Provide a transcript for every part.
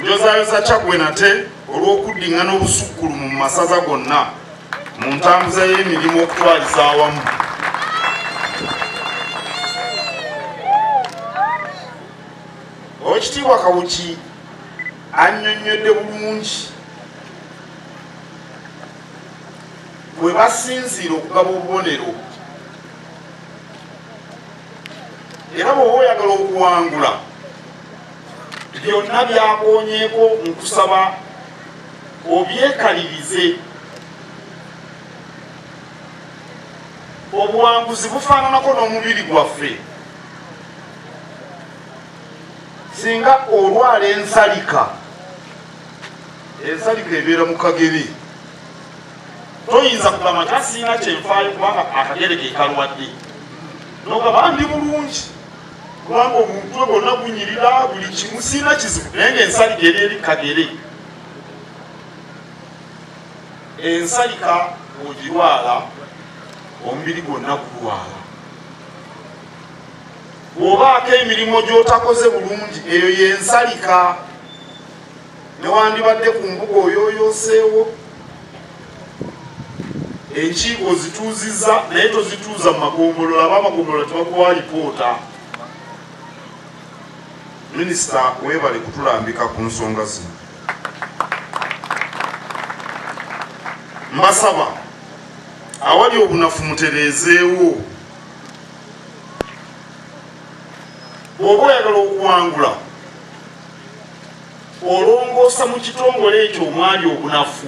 Njozaayoza Kyaggwe nate olw'okuddingana obusukkulu mu masaza gonna mu ntambuza y'emirimu okutwaliza awamu. Oweekitiibwa Kawuki annyonnyodde bulungi bwe basinziira okugaba obubonero era bw'oba oyagala okuwangula byonna byakoonyeeko nkusaba obyekalirize. Obuwanguzi bufaananako n'omubiri gwaffe. Singa olwala ensalika ebeera mu kagere, toyinza kugamba nti asiina kyenfaayo kubanga akagere ke kalwadde. Nogamba ndi bulungi kubanga omutwe gwonna gunyirira, buli kimu siina kizibu, naye ng'ensalika eri eri kagere. Ensalika ogirwala omubiri gwonna gulwala. Bw'obaako emirimu gy'otakoze bulungi, eyo y'ensalika. Newandibadde ku mbuga oyooyooseewo, enkiiko ozituuzizza naye tozituuza mu magombolola, ab'amagombolola tebakuwa lipoota. Minisita weebale kutulambika ku nsonga zino. Mbasaba awali obunafu mutereezeewo. Bw'oba oyagala okuwangula, olongoosa mu kitongole ekyo omwali obunafu.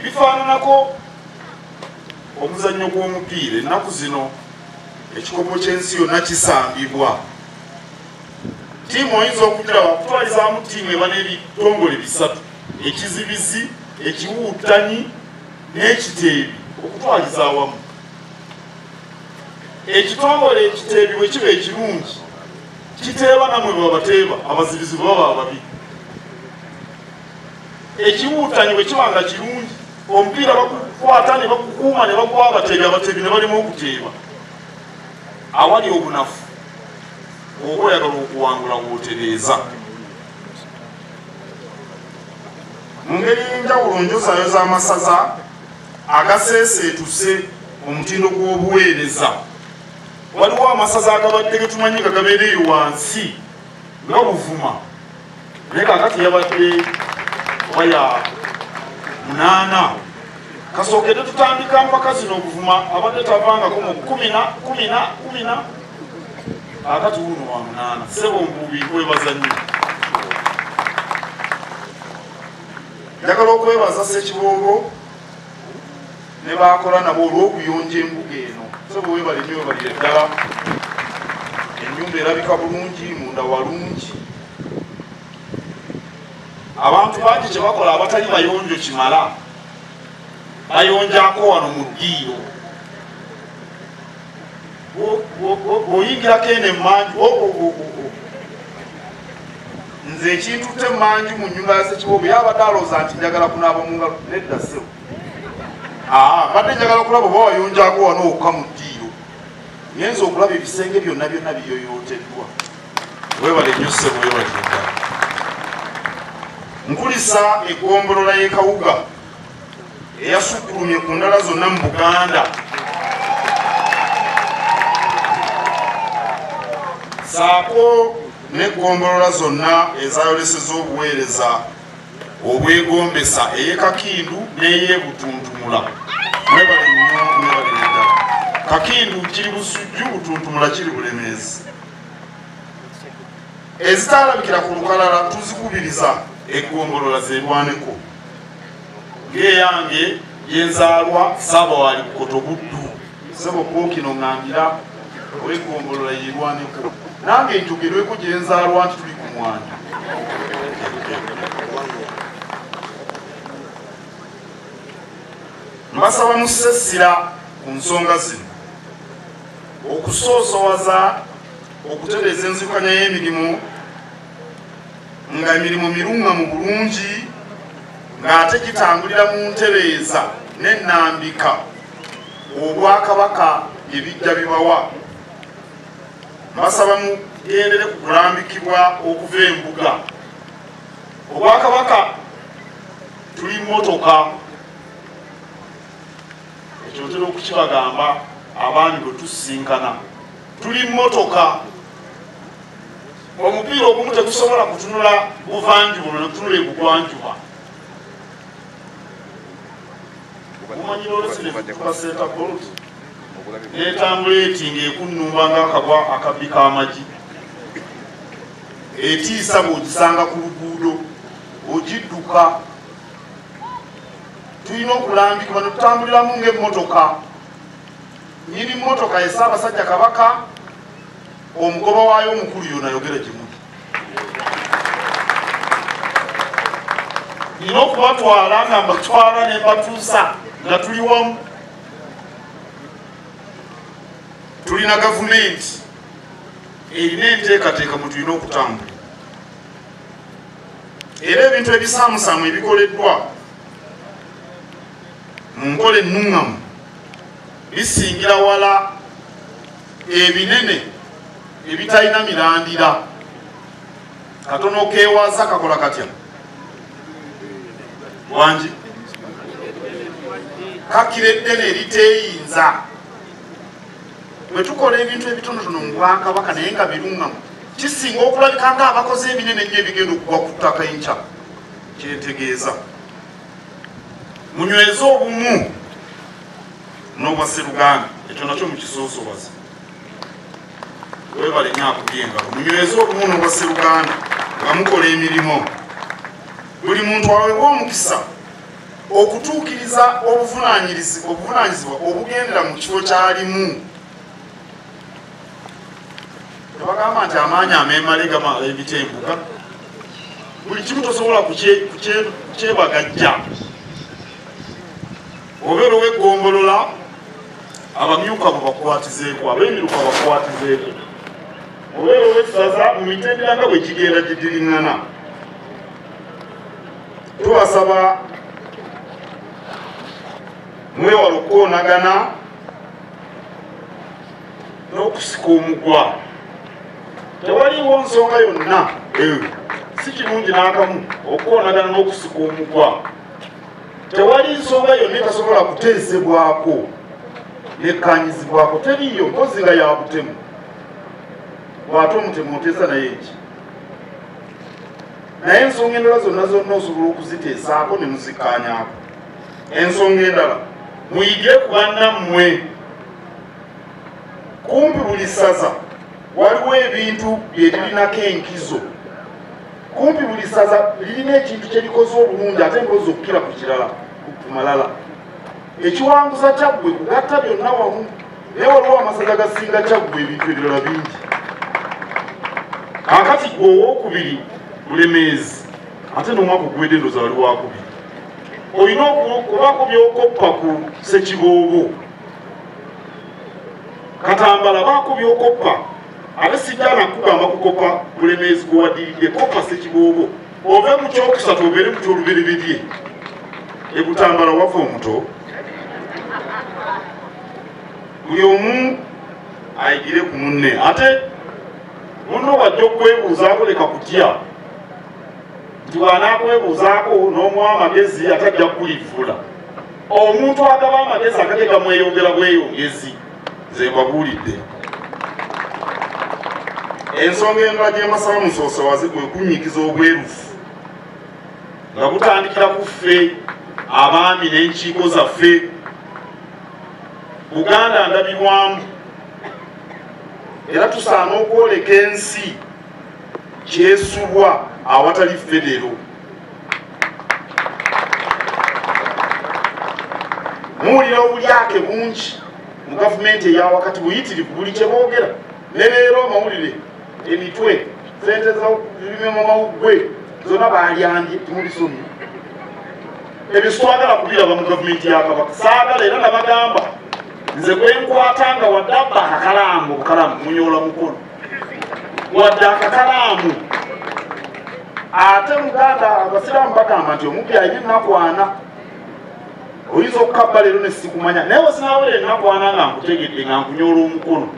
Bifaananako omuzannyo gw'omupiira. Ennaku zino ekikopo ky'ensi yonna kisambibwa. Ttiimu oyinza okugira wakutwalizaamu ttiimu eba n'ebitongole bisatu: ekizibizi, ekiwuutanyi n'ekiteebi, okutwaliza awamu. Ekitongole ekiteebi bwe kiba ekirungi kiteeba namwe bwe babateeba, abazibizi baba ababi. Ekiwuutanyi bwe kiba nga kirungi, omupiira bakukwata ne bakukuuma ne bakuwa abateebi, abateebi ne balema okuteeba. Awali obunafu, oba oyagala okuwangula w'otereeza. Mu ngeri y'enjawulo njozaayo z'amasaza agaseeseetuse omutindo gw'obuweereza. Waliwo amasaza agabadde ge tumanyi nga gabeera eyo wansi nga Buvuma, naye kaakati yabadde waya 8. Kasookedde tutandika mpaka zino Buvuma abadde tavangako mu 10. Akati wuno wa 8. Ssebo Mbubi kwebaza nnyo. Njagala okwebaza Ssekiboobo ne baakola nabo olw'okuyonja embuga eno. Ssebo weebale nnyo, weebalire ddala. Ennyumba erabika bulungi, munda walungi. Abantu bangi kye bakola abatali bayonjo kimala, bayonjako wano mu ddiiro. Bw'oyingirako eno emmanju, nze ekintutte emmanju mu nnyumba ya Ssekiboobo yabadde alowooza nti njagala kunaaba mu ngalo. Nedda ssebo, badde njagala kulaba oba wayonjako wano wokka mu ddiiro. Ngenza okulaba ebisenge byonna biyoyooteddwa. Weebale nnyo ssebo, weebale ddala. Nkulisa eggombolola y'e Kawuga eyasukkulumye ku ndala zonna mu Buganda. Saako n'eggombolola zonna ezayoleseza obuweereza obwegombesa ey'e Kakindu n'ey'e Butuntumula. Mwebale nnyo, mwebale ddala. Kakindu kiri Busujju, Butuntumula kiri Bulemeezi. Ezitaalabikira ku lukalala tuzikubiriza eggombolola zeerwaneko. Ng'eyange yenzaalwa Ssaabawali Kotobuddu, Ssebo Kookino ŋŋambira ow'eggombolola yeerwaneko. Nange njogerweko gye nzaalwa nti tuli ku mwanya. Mbasaba musesira ku nsonga zino okusoosowaza okutereeza enzirukanya y'emirimu, nga emirimu mirungamu bulungi, ng'ate gitambulira mu ntereeza n'ennambika Obwakabaka bye bijja bibawa. Mbasaba gendere kukulambikibwa okuva embuga. Obwakabaka tuli motoka, ekyo ntera okukibagamba abaami bwe tusinkana. Tuli motoka, omupiira ogumu tegusobola kutunula buvanjuba nekutunula ebugwanjuba. Omanyira olesituka senta bolt netambula eti ng'ekunnumba ng'akagwa akabbi k'amagi. Etiisa bw'ogisanga ku luguudo ogidduka. Tulina okulambikibwa ne tutambuliramu ng'emmotoka. Nyini mmotoka ye Ssaabasajja Kabaka, omugoba waayo omukulu yonna yogera gye muli. Nina okubatwala nga mbatwala ne mbatuusa nga tuli wamu. Tulina gavumenti erina enteekateeka mwe tulina okutambula. Era ebintu ebisaamusaamu ebikoleddwa mu nkola ennuŋŋamu bisingira wala ebinene ebitalina mirandira. Katono keewaza kakola katya wangi kakira eddene eriteeyinza. Bwe tukola ebintu ebitonotono mu Bwakabaka naye nga biruŋŋamu, kisinga okulabika ng'abakoze ebinene nnyo ebigenda okugwa ku ttaka enkya. Kyentegeeza munyweze obumu n'obwasseruganda, ekyo nakyo mukisoosowaza. Webale nnyo akubye engalo. Munyweze obumu n'obwasseruganda nga mukola emirimu. Buli muntu aweebwa omukisa okutuukiriza obuvunaanyizibwa obugendera mu kifo ky'alimu. Tebagamba nti amaanyi ameemale gama ebitembuka. Buli kimu tosobola kukyebagajja. Obeera ow'eggombolola, abamyuka babakwatizeeko, ab'emiruka bakwatizeeko. Obeera ow'essaza mu mitendera nga bwe kigenda gidiriŋŋana. Tubasaba mwewala okukoonagana n'okusika omugwa. Tewaliwo nsonga yonna si kirungi n'akamu okukoonagana n'okusika omugwa. Tewali nsonga yonna etasobola kuteesebwako nekkanyizibwako. Teriyo mpozi nga ya butemu. Bw'ate omutemu oteesa naye eki. Naye ensonga endala zonna zonna osobola okuziteesaako ne muzikkaanyaako. Ensonga endala muyigire ku bannammwe. Kumpi buli ssaza waliwo ebintu bye lirinako enkizo. Kumpi buli ssaza lirina ekintu kye likoze obulungi ate mpozi okukira ku kirala ku malala. Ekiwanguza Kyaggwe kugatta byonna wamu. Naye waliwo amasaza gasinga Kyaggwe ebintu ebirala bingi. Kaakati gwe owookubiri Bulemeezi ate n'omwaka oguwedde ndooza wali wakubiri. Olina okubako by'okoppa ku Ssekiboobo. Katambala baako by'okoppa. Ate sijjana kugamba kukoppa Bulemeezi gwe waddiridde, koppa Ssekiboobo. Ove mu kyokusatu obeere mu kyolubereberye. Ebutambala wava omuto. Buli omu ayigire ku munne. Ate munno wajja okwebuuzaako leka kutya. Nti bw'anaakwebuuzaako n'omuwa amagezi atajja kulivvula. Omuntu agaba amagezi agate gamweyongera bweyongezi. Nze mbabuulidde. Ensonga endala gy'embasaba musoosowaze kwe kunnyikiza obwerufu. Nga butandikira ku ffe abaami n'enkiiko zaffe. Buganda ndabirwamu. Era tusaana okwoleka ensi kyesubwa awatali federo. Muwulira obulyake bungi mu gavumenti eyawakati buyitirivu buli kye boogera. Ne leero amawulire emitwe sente zirime mu mawuggwe zonna baalyandye timulisomye. Ebyo sitwagala kubiraba mu gavumenti ya Kabaka. Saagala era nabagamba nze gwenkwata nga wadde abba akakalaamu obukalamu munyoola mukono. Wadde akakalaamu. Ate Muganda abasiraamu bagamba nti omubbi alina ennakwana. Oyinza okukabba leero ne sikumanya. Naye wasinaawera ennakwana nga nkutegedde nga nkunyoola omukono.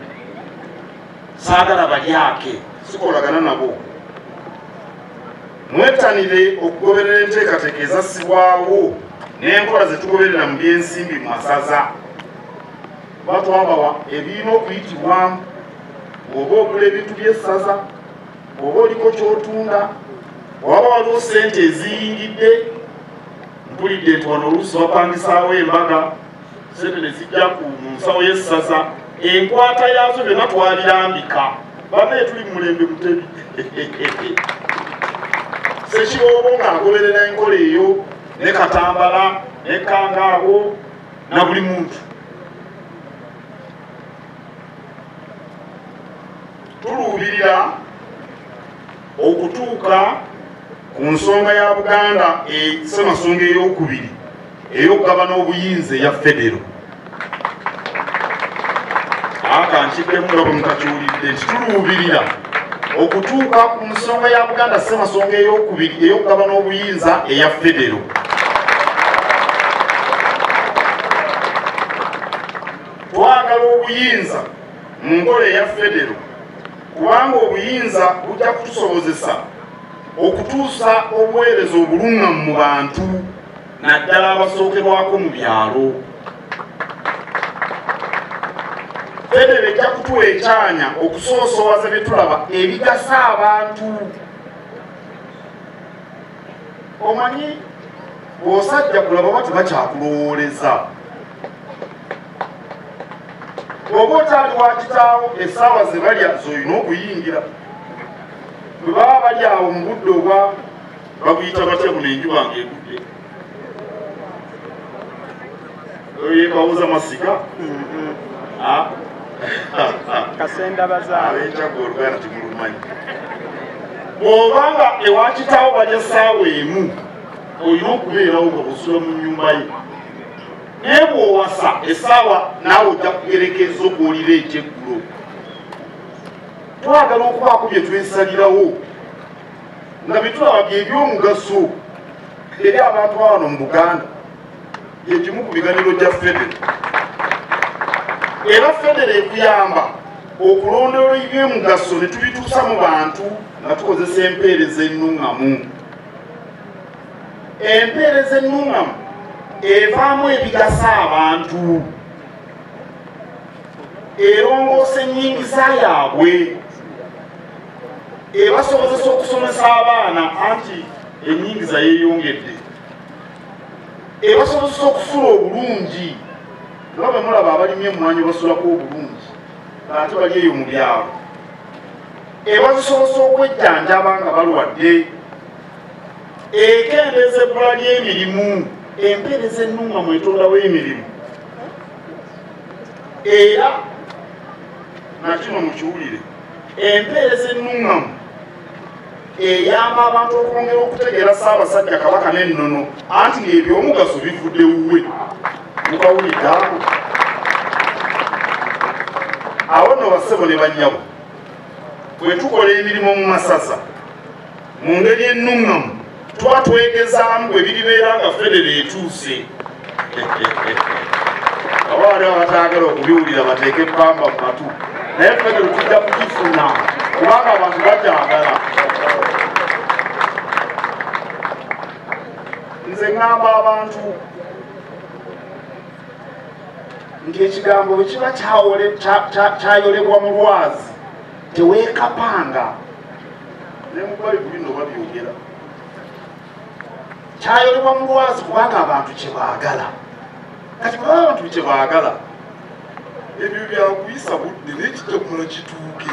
Saagala balyake. sikolagana nabo. Mwetanire okugoberera enteekateeka ezassibwawo n'enkola ze tugoberera mu by'ensimbi mu masaza. Batwabawa ebirina okuyitibwamu bw'oba ogula ebintu by'essaza, bw'oba oliko ky'otunda, waba waliwo ssente eziyingidde. Mpulidde nti wano oluusi bapangisaawo embaga, ssente ne zijja ku nsawo y'essaza, enkwata yaazo byonna twabirambika. Banaye tuli mu mulembe mutebi. Ssekiboobo ng'agoberera enkola eyo ne Katambala ne Kangaawo na buli muntu. Tuluubirira okutuuka ku nsonga ya Buganda Ssemasonga ey'okubiri ey'okugabana obuyinza eya federo. Akankiddemu nga bwe mutakiwulidde nti tuluubirira okutuuka ku nsonga ya Buganda Ssemasonga ey'okubiri ey'okugabana obuyinza eya federo. Twagala obuyinza mu nkola eya federo kubanga obuyinza bujja kutusobozesa okutuusa obuweereza obulungamu mu bantu naddala abasookerwako mu byalo. Federo ejja kutuwa ekyanya okusoosowaza bye tulaba ebigasa abantu. Omanyi bw'osajja kulaba bati bakyakulowooleza. Bw'oba otaali wa kitaawo essaawa ze balya z'olina okuyingira. Bwe baba bali awo mu budde obwa baguyita batya buno enjuba ng'egudde. Yeekawuza masiga. Kasenda bazaale. Ab'Ekyaggwe Oluganda temulumanyi. Bw'obanga ewa kitaawo balya essaawa emu, olina okubeerawo nga bw'osula mu nnyumba ye. Naye bw'owasa essaawa naawe ojja kugerekeza okuwulira ekyeggulo. Twagala okubaako bye twesalirawo nga bye tulaba by'ebyomugaso eri abantu bawano mu Buganda. Ye kimu ku biganiro gya federo. Era federo ekuyamba okulondoola ebyomugaso ne tubituusa mu bantu nga tukozesa empeereza ennungamu. Empeereza ennungamu evaamu ebigasa abantu, erongoosa ennyingiza yaabwe, ebasobozesa okusomesa abaana anti ennyingiza yeeyongedde, ebasobozesa okusula obulungi nga bwe mulaba abalimi emmwanyi basulako obulungi ate bali eyo mu byalo, ebazisobozesa okwejjanjaba nga balwadde, ekendeeza ebbula ly'emirimu. Empeereza ennungamu etondawo emirimu. Era nakino mukiwulire, empeereza ennungamu eyamba abantu okwongera okutegeera Ssaabasajja Kabaka n'ennono anti ng'ebyomugaso bivudde wuwe. Mukawulidde ako? Awo nno bassebo ne bannyabo bwe tukola emirimu mu masaza mu ngeri ennungamu tuba twegezaamu bwe biribeera nga federo etuuse. Abaana abataagala okubiwulira bateeke eppamba mu matu, naye federo tujja kugifuna kubanga abantu bagyagala. Nze ŋŋamba abantu nti ekigambo bwe kiba kyayolebwa mu lwazi teweekapanga. Ne mu Bayibuli nno babyogera. Kyayolebwa mu lwazi kubanga abantu kye baagala. Kati bwe baba abantu kye baagala, ebyo byakuyisa budde naye kijja kumala kituuke.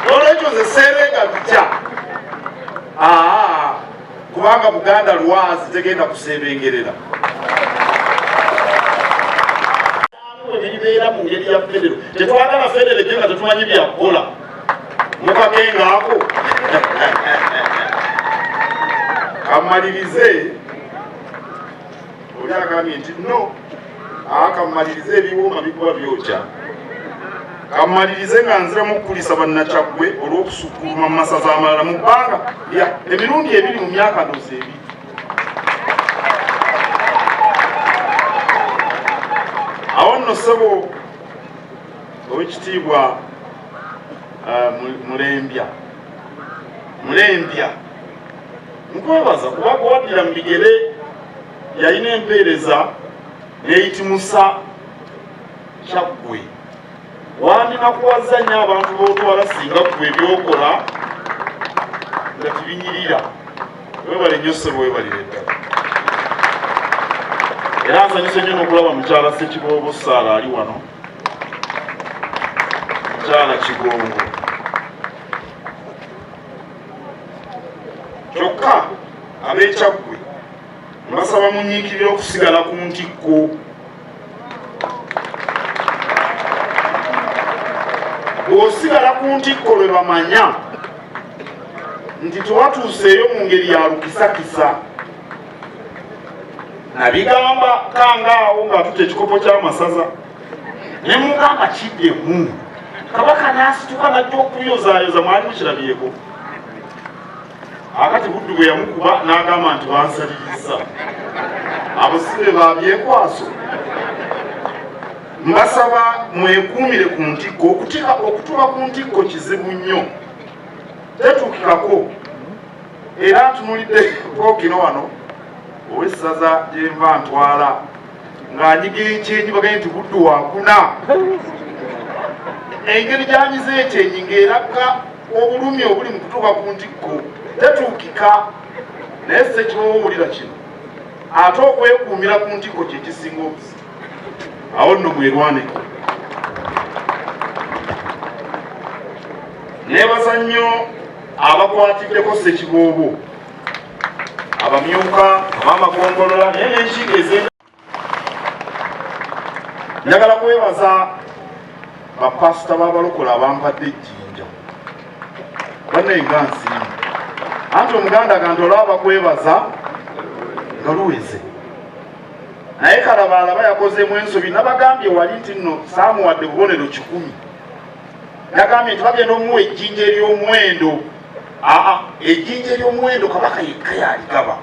Noolwekyo nze seerenga bitya. Kubanga Buganda lwazi tegenda kusebengerera. Ebiribeera mu ngeri ya federo. Tetwagala federo ejje nga tetumanyi byakukola. Mukakengaako. Kamalirize oli agambye nti no kamalirize ebiwooma bikuba byokya. Kamalirize nga nziramu okukulisa bannakyaggwe olw'okusukkuluma mu masaza amalala mu bbanga emirundi 2 mu myaka dozi 2. Awo nno ssebo ow'ekitiibwa mulembya nkwebaza kuba gwaddira mu bigere yalina empeereza neyitimusa Kyaggwe wandinakuwaza nnyo abantu bootwala singa gwe ebyokola nga tibinyirira. Webale nnyo ssebo, webalire ddala. Era nsanyuse nnyo n'okulaba mukyala Ssekiboobo Saala ali wano, mukyala Kigongo. Kyokka ab'Ekyaggwe mbasaba munyiikirire okusigala ku ntikko. Bw'osigala ku ntikko lwe bamanya nti tewatuuseeyo mu ngeri ya lukisakisa. Nabigamba kangaawo ng'atuta ekikopo ky'amasaza ne mugamba kiddemu. Kabaka n'asituka n'ajja okuyozaayoza, mwali mukirabyeko. Akati Buddu bwe yamukuba n'agamba nti bansaliriza. Abasibe ba byekwaso. Mbasaba mwekuumire ku ntikko. Okutuba ku ntikko kizibu nnyo, tetuukikako. Era ntunulidde Ppookino wano ow'essaza gye nva ntwala ng'anyiga ekyenyi bagambye nti Buddu waakuna. Engeri gy'anyiza ekyenyi ng'eraga obulumi obuli mu kutuuka ku ntikko tetuukika. Naye Ssekiboobo owulira kino, ate okwekuumira ku ntikko kye kisinga obuzibu. Awo nno mwerwaneko. Neebaza nnyo abakwatiddeko Ssekiboobo, abamyuka, ab'amagongolola, naye n'enkiiko ez'enda. Njagala kwebaza bapasita b'abalokola abampadde ejjinja. Bannaye nga nsiima. Anti Omuganda agamba olaba bakwebaza nga luweze. Naye kalaba alaba yakozeemu ensobi. Nabagambye wali nti nno saamuwadde bubonero 100. Nagambye nti bagenda omuwa ejjinja ery'omuwendo. Ejjinja ery'omuwendo Kabaka yekka yaligaba.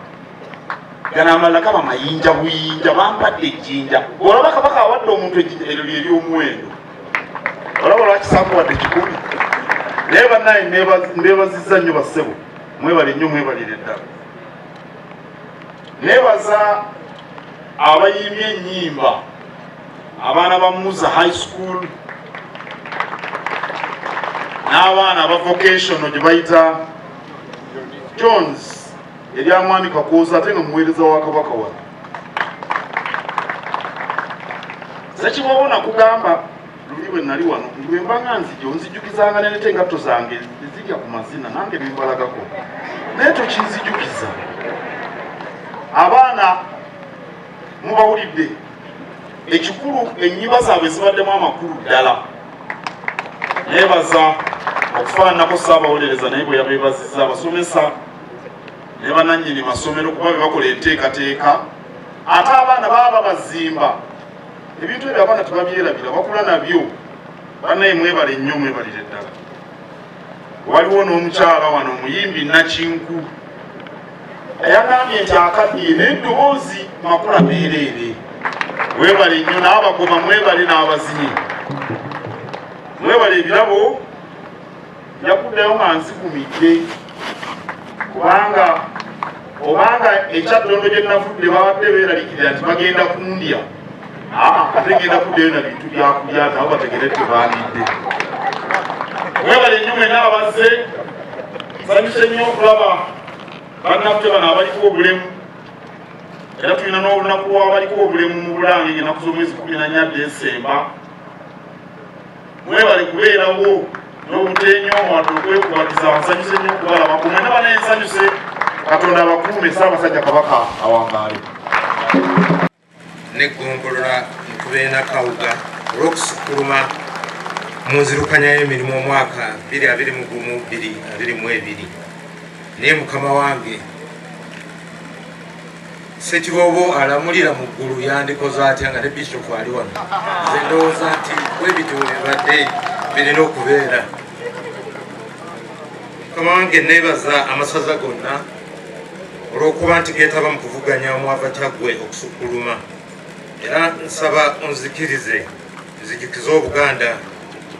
Gano Amalala gaba mayinja buyinja, bampadde ejjinja. Olaba Kabaka awadde omuntu ejjinja eryo ery'omuwendo. Olaba lwaki saamuwadde 10. Naye bannaye mbeebazizza nnyo bassebo. Mwebale nnyo, mwebalire ddala. Neebaza abayimye ennyimba, abaana ba Muza High School n'abaana aba vocational gye bayita Jones erya Mwami Kakooza ate nga muweereza wa Kabaka wano. Ssekiboobo nakugamba luli bwe nali wano nti bwe mbanga nzija onzijukizanga nenete engatto zange ezirya ku mazina nange bimbalagako, naye tokinzijukiza. Abaana mubawulidde ekikulu, ennyimba zaabwe zibaddemu amakulu ddala. Neebaza okufaananako Ssaabawolereza naye bwe yabeebazizza abasomesa ne bannannyini masomero kuba be bakola enteekateeka. Ate abaana baba bazimba ebintu ebyo, abaana tebabyerabira, bakula nabyo. Bannaye mwebale nnyo, mwebalire ddala. Waliwo n'omukyala wano omuyimbi Nakinku eyagambye nti akaddiye n'eddoboozi makula meereere. Mwebale nnyo n'abagoma, mwebale n'abazinyi, mwebale. Ebirabo yakuddayo nga nzigumidde, kubanga obanga ekyaddondo gye navudde babadde beeraliikirira nti bagenda kundya. Ate genda kuddayo na bintu byakulya nabo bategere tebaanidde. Mwebale nnyo mwenna abazze. Nsanyuse nnyo okulaba bannaffe bano abaliko obulemu. Era tulina n'olunaku lw'abaliko obulemu mu Bulange ng'ennaku z'omwezi 14 Desemba. Mwebale kubeerawo n'obutenyooma wadde okwekubatiza. Nsanyuse nnyo okubalaba ku mwenna bana ensanyuse. Katonda abakuume, Ssaabasajja Kabaka awangaale. Neggongolola Nkubeena Kawuga olw'okusukkuluma mu nzirukanya y'emirimu omwaka 2021-2022. Naye Mukama wange Ssekiboobo alamulira mu ggulu yandikoze atya nga ne Bishop ali wano. Nze ndowooza nti bwe bityo bibadde birina okubeera. Mukama wange neebaza amasaza gonna olw'okuba nti geetaba mu kuvuganya omwava Kyaggwe okusukkuluma. Era nsaba onzikirize nzijukize Obuganda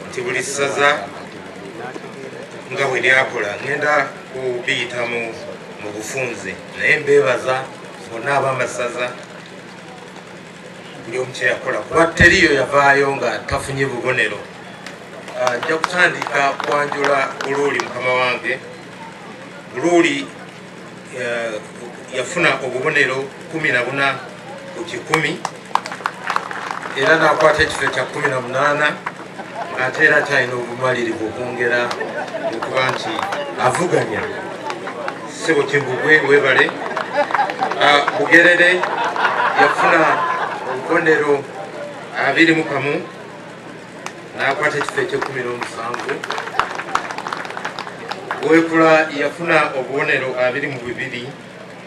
nti buli ssaza nga bwe lyakola ngenda kubiyita mu bufunze naye mbeebaza bonna ab'amasaza buli omu kye yakola kuba teriyo yavaayo nga tafunye bubonero. Nja kutandika kwanjula Buluuli mukama wange. Buluuli yafuna obubonero 14 ku 100 era n'akwata ekifo kya 18 ate era kyalina obumalirivu okwongera okuba nti avuganya. Ssebo Kimbugwe webale. Bugerere yafuna obubonero 21 n'akwata ekifo ekye17. Wekula yafuna obubonero 22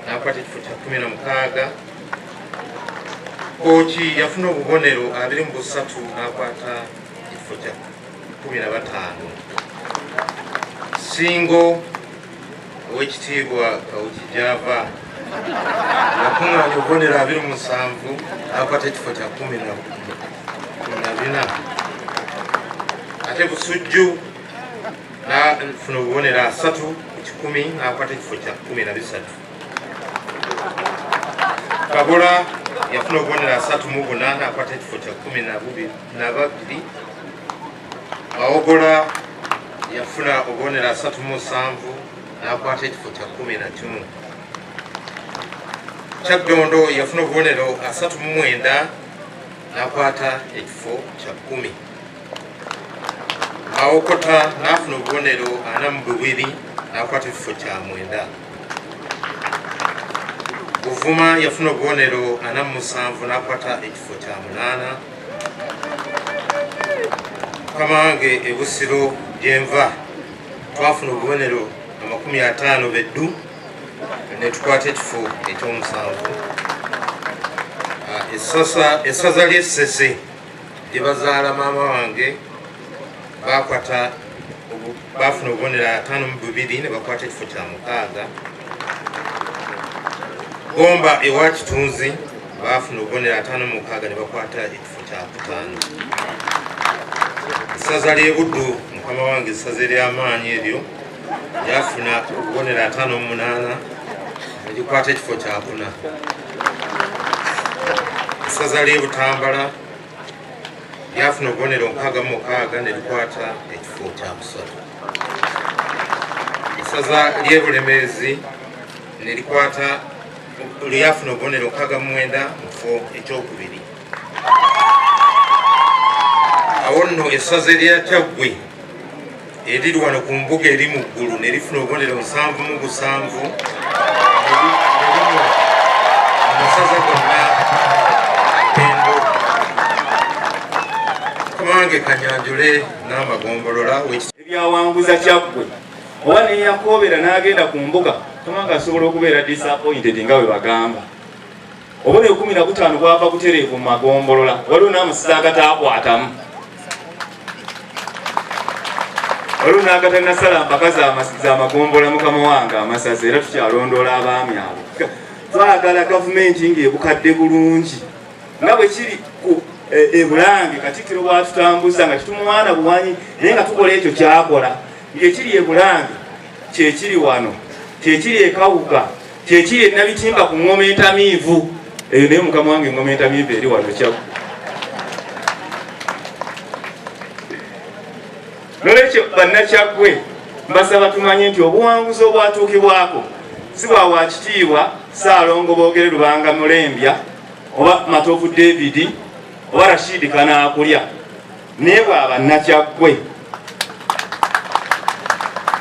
n'akwata ekifo kya 16. Kochi yafuna obubonero 23 n'akwata ekifo kya 15. Singo ow'ekitiibwa Kawukijava yakuŋŋaanya obubonero 27 n'akwata ekifo kya 14. Ate Busujju n'afuna obubonero 3 ku 10 n'akwata ekifo kya 13. Kabola yafuna obubonero 34 n'akwata ekifo kya 12. Mawogola yafuna obubonero 37 n'akwata ekifo kya 11. Kyaggondo yafuna obubonero 39 n'akwata ekifo kya 10. Awokota n'afuna obubonero 42 n'akwata ekifo kya 9. Buvuma yafuna obubonero 47 n'akwata ekifo kya 8. Mukama wange Ebusiro gyenva twafuna obubonero 50 beddu ne tukwata ekifo ekyo7. Essaza Ly'e Ssese gye bazaala maama wange bafuna obubonero 52 ne bakwata ekifo kya 6. Gomba ewa Kitunzi bafuna obubonero 56 ne bakwata ekifo kya 5. Essaza Ly'e Buddu mukama wange essaza ery'amaanyi eryo lyafuna obubonero 58 ne likwata ekifo kya 4. Essaza Ly'e Butambala lyafuna obubonero 66 ne likwata ekifo kya 3. Essaza Ly'e Bulemeezi ne likwata lyafuna obubonero 69 mu kifo ekyokubiri. Awo nno essaza erya Kyaggwe eriri wano ku mbuga eri mu ggulu ne lifuna obubonero 77 amasaza gonna Akendo. Kumange Kanyanjule n'amagombolola ebyawanguza Kyaggwe oba neyakobera n'agenda ku mbuga tomanga asobola okubeera disappointed nga bwe bagamba. Obubonero 15 bwava butereevu mu magombolola waliwo n'amasasi agataakwatamu. Waliwo n'agatanasala mpaka za magombola mukama wange Amasaza era tukyalondoola abaami abo. Twagala gavumenti ng'ebukadde bulungi nga bwe kiri ku Bulange Katikkiro bwatutambuza nga tutumwana buwanyi naye nga tukola ekyo kyakola. Ng'ekiri e Bulange kyekiri wano, kyekiri e Kawuka, kyekiri e Nabitimba ku ngoma entamiivu. Eyo naye mukama wange ngoma entamiivu eri wano Kyaggwe. Nolwekyo bannakyaggwe mbasaba tumanye nti obuwanguzi obwatuukibwako si bwa wakitiibwa Ssaalongo Boogere Lubanga Mulembya oba Matovu David oba Rashid Kanaakulya naye bwa bannakyaggwe.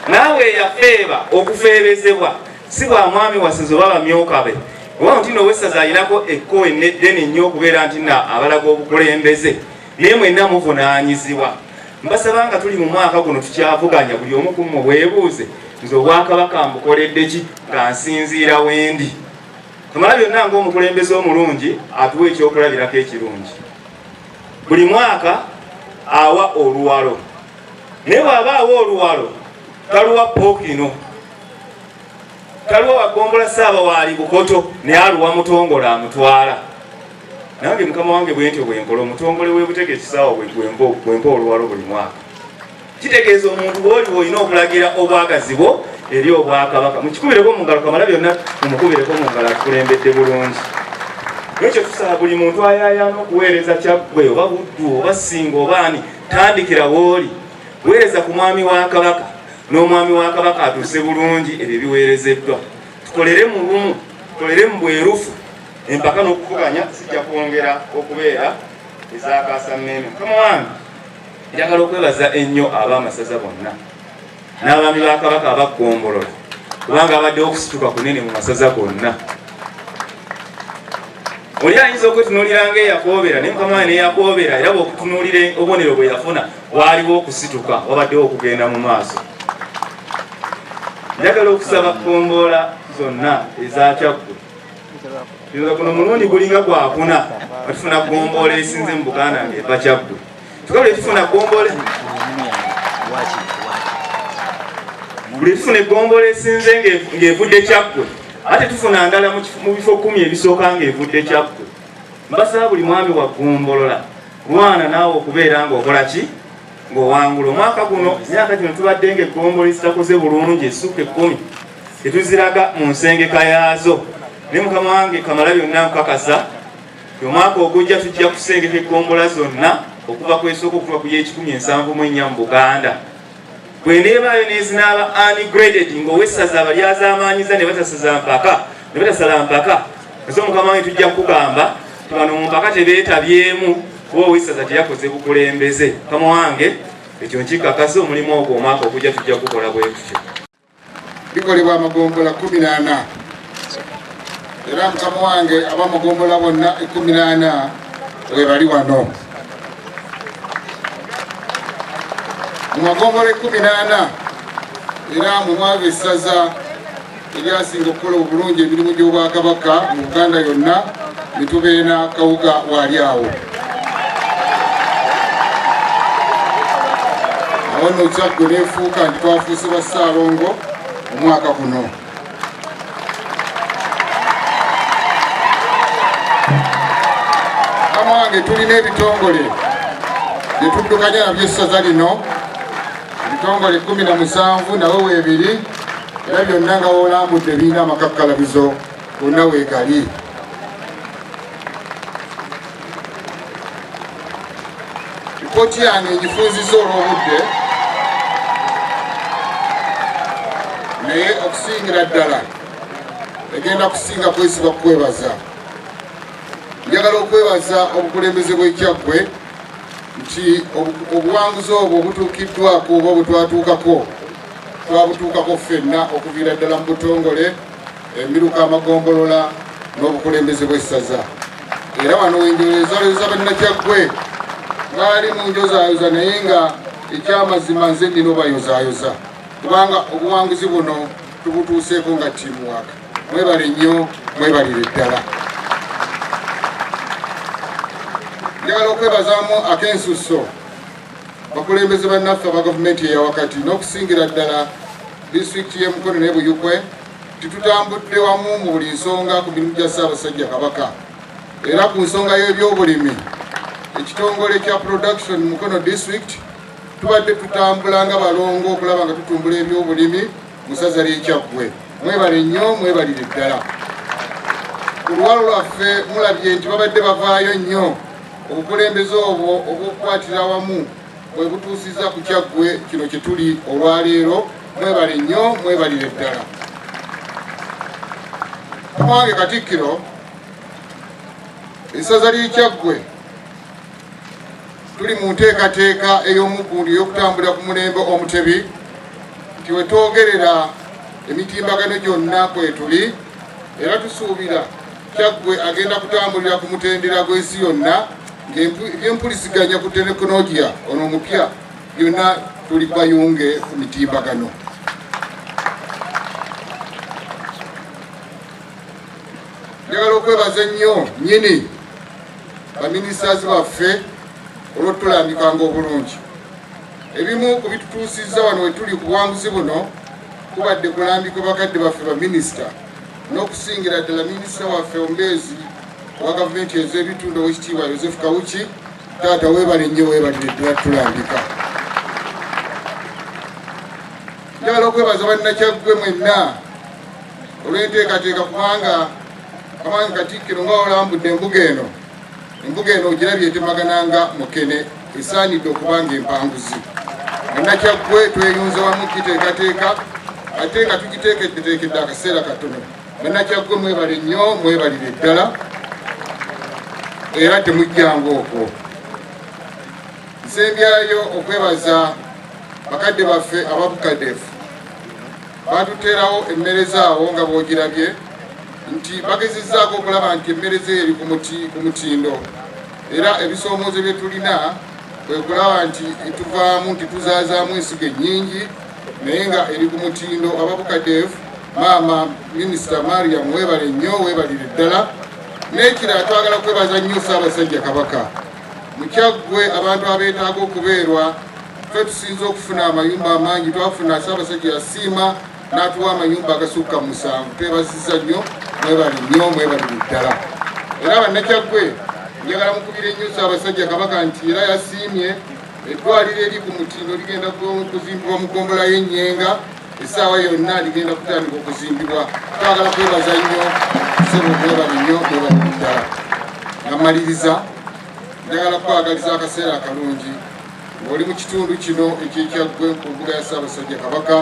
Naawe yafeeba okufeebezebwa si bwa mwami Waseze oba bamyuka be oba nti n'Owessaza alinako ekkowe eddene nnyo okubeera nti abalaga obukulembeze naye mwenna muvunaanyizibwa. Mbasaba nga tuli mu mwaka guno tukyavuganya buli omu ku mmwe bwebuuze nze Obwakabaka mbukoledde ki nga nsinziira wendi. Kamala byonna ng'omukulembeze omulungi atuwa ekyokulabirako ekirungi. Buli mwaka awa oluwalo naye bw'aba awa oluwalo taluwa Pookino, taluwa Wagombola Ssaabawaali Bukoto naye aluwa Mutongola amutwala. Nange mukama wange bwe ntyo bwe nkola omutongole w'e Butege Kisaawa bwe mpa oluwalo buli mwaka. kitegeeza omuntu bw'oli olina okulagira obwagazi bwo eri obwakabaka. Mukikubireko mu ngalo, Kamala byonna mumukubireko mu ngalo, akulembedde bulungi. Ekyo tusaba buli muntu ayayaana okuweereza Kyaggwe oba Buddu oba Ssinga oba ani, tandikira w'oli, weereza ku mwami wa Kabaka, n'omwami wa Kabaka atuuse bulungi ebyo ebiweerezeddwa. Tukolere mu lumu, tukolere mu bwerufu, empaka n'okuvuganya zijja kwongera okubeera ezakaasa mmeeme. Mukama wange, njagala okwebaza ennyo ab'amasaza bonna n'abaami ba Kabaka abaggombolola, kubanga abaddewo okusituka kunene mu masaza gonna. Oli ayinza okwetunuulira ng'eyakoobera, naye Mukama wange neyakoobera, era bw'okutunuulira obubonero bwe yafuna waaliwo okusituka, wabaddewo okugenda mu maaso. Njagala okusaba ggombolola zonna eza Kyaggwe. Guno mulundi gulinga gwakuna batufuna ggombolola esinze mu Buganda ng'eva Kyaggwe. Tukabule tufuna ggombolola buli tufuna eggombolola esinze ng'evudde Kyaggwe, ate tufuna ndala mu bifo 10 ebisooka ng'evudde Kyaggwe. Mbasaba buli mwami wa ggombolola, lwana naawe okubeera ng'okola ki? Ng'owangula. Omwaka guno, myaka gino tubadde ng'eggombolola ezitakoze bulungi essuuka 10 tetuziraga mu nsengeka yaazo. Ne Mukama wange Kamala byonna nkakasa, omwaka ogujja tujja kusengeka eggombolola zonna okuva ku esooka okuva ku y'E174 mu Buganda. Bwe neebaayo n'ezinaaba ungraded ng'owessaza bali azaamaanyiza ne batasaza mpaka, ne batasala mpaka, ezo Mukama wange tujja kugamba bano mu mpaka tebeetabyemu kuba owessaza teyakoze bukulembeze. Mukama wange ekyo nkikakasa, omulimu ogwo omwaka ogujja tujja kukola bwe tutyo. Bikolebwa amagombola 18 era Mukama wange abamagombola bonna 18 we bali wano. Mu magombola 18 era mu mwaka essaza eryasinga okukola obulungi emirimu gy'Obwakabaka mu Buganda yonna nitubeena Kawuga waali awo. Awo nno Kyaggwe neefuuka nti twafuuse ba Ssaalongo omwaka guno. Mukama wange tulina ebitongole bye tuddukanya nabyo essaza lino, ebitongole 17 nawe weebiri, era byonna nga woolambudde birina amakakkalabizo gonna weegali. Ripooti yange ngifunzizza olw'obudde, naye okusingira ddala egenda kusinga kwesiba kukwebaza. Njagala okwebaza obukulembeze bw'e Kyaggwe nti obuwanguzi obwo obutuukiddwako oba bwetwatuukako twabutuukako ffenna okuviira ddala mu butongole, emiruka amagombolola n'obukulembeze bw'essaza. Era wano wenjoleza bannakyaggwe baali mu njozaayoza, naye nga ekyamazima nze nnina obayozaayoza, kubanga obuwanguzi buno tubutuuseeko nga tiimuwaaka. Mwebale nnyo, mwebalire ddala. Njagala okwebazaamu ak'ensusso bakulembeze bannaffe aba gavumenti eyawakati n'okusingira ddala disitulikiti y'e Mukono ne Buyikwe, titutambudde wamu mu buli nsonga ku mirimu gya Ssaabasajja Kabaka. Era ku nsonga y'ebyobulimi, ekitongole kya production Mukono district tubadde tutambula nga balongo okulaba nga tutumbula ebyobulimi mu ssaza ly'e Kyaggwe. Mwebale nnyo, mwebalire ddala. Ku luwalo lwaffe mulabye nti babadde bavaayo nnyo. Obukulembeze obwo obw'okukwatira awamu bwe butuusizza ku Kyaggwe kino kye tuli olwaleero. Mwebale nnyo, mwebalire ddala. Mukama wange Katikkiro, essaza ly'e Kyaggwe tuli mu nteekateeka ey'omuggundu ey'okutambulira ku mulembe omutebi, nti we twogerera emitimbagano gyonna kwe tuli, era tusuubira Kyaggwe agenda kutambulira ku mutendera gw'ensi yonna, ng'ebyempulisiganya ku tekinologiya ono omupya byonna tuli bayunge ku mitimbagano. Njagala okwebaza ennyo nnyini baminisitazi baffe olw'otulambikanga obulungi. Ebimu ku bitutuusizza wano we tuli ku buwanguzi buno kubadde kulambika bakadde baffe baminisita, n'okusingira ddala minisita waffe omubeezi owa gavumenti ez'ebitundu Oweekitiibwa Joseph Kawuki. Taata weebale nnyo, weebalire ddala tulambika. njagala okwebaza bannakyaggwe mwenna olw'enteekateeka kubanga amanyi Katikkiro nga olambudde embuga eno ogirabye etemagananga mukene esaanidde okubanga empanguzi. Bannakyaggwe tweyunze wamu giteekateeka ate nga tugiteekedde akaseera katono. Bannakyaggwe mwebale nnyo, mwebalire ddala era temujjanga okwo. Nsembyayo okwebaza bakadde baffe ababukadefu batuterawo emmere zaabo nga bwogirabye nti bagezezzaako okulaba nti emmere ze eri ku mutindo era ebisoomoozo bye tulina kwe kulaba nti tuvaamu nti tuzaazaamu ensigo ennyingi naye nga eri ku mutindo. Ababukadefu maama minisita Mariam mwebale nnyo, weebalire ddala. N'ekirala twagala kwebaza nnyo Ssaabasajja Kabaka mu Kyaggwe abantu abeetaaga okubeerwa ffe tusinze okufuna amayumba amangi. Twafuna Ssaabasajja yasiima n'atuwa amayumba agasukka 7. Twebazizza nnyo, mwebale nnyo, mwebalire ddala. Era bannakyaggwe njagala mukubire nnyo Ssaabasajja Kabaka nti era yasiimye eddwaliro eri ku mutindo ligenda kuzimbibwa mu ggombolola y'Ennyenga. Essaawa yonna ligenda kutandika okuzimbibwa. Twagala kwebaza nnyo ssebo, mwebale nnyo, mwebalire ddala. Namaliriza njagala kwagaliza akaseera akalungi ng'oli mu kitundu kino eky'Ekyaggwe ku mbuga ya Ssaabasajja Kabaka.